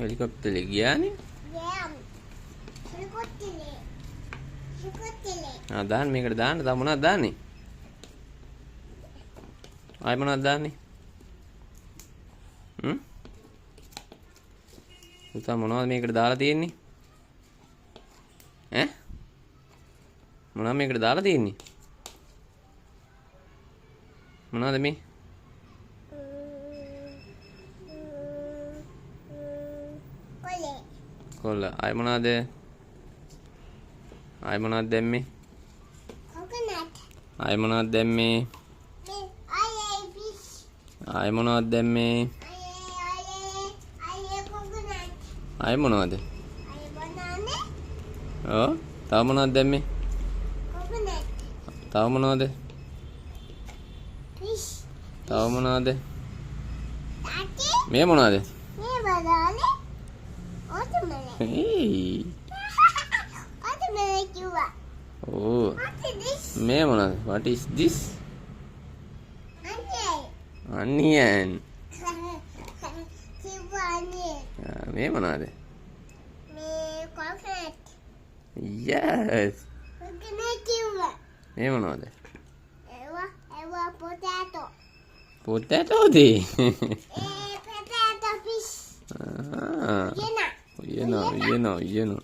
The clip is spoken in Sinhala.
හෙලිකොප්ටරේ ගියානේ. ආ දාන්න මේකට දාන්න. තව මොනවද දාන්නේ? ආයෙ මොනවද දාන්නේ? පුතා මොනවද මේකට දාලා තියෙන්නේ? ඈ? මොනවද මේකට දාලා තියෙන්නේ? මොනවද මේ? කොල්ල. ආයෙ මොනවද? ආයෙ මොනවද දැම්මේ? coconut. ආයෙ මොනවද දැම්මේ? ආයෙ මොනවද දැම්මේ? Coconut. ආයෙ මොනවද? Banana. ඔව්. තව මොනවද දැම්මේ? Coconut. තව මොනවද? Fish. තව මොනවද? Tati. මේ මොනවද? Me banana. Watermelon. Hey. Watermelon juga. O. What is this? මේ මොනවද? What is this? Onion. Onion. Super onion. මේ මොනවද? Me coconut. Yes. Coconut juga. මේ මොනවද? Ewa potato. Potato දී. Potato fish. ආ. Yena. you know.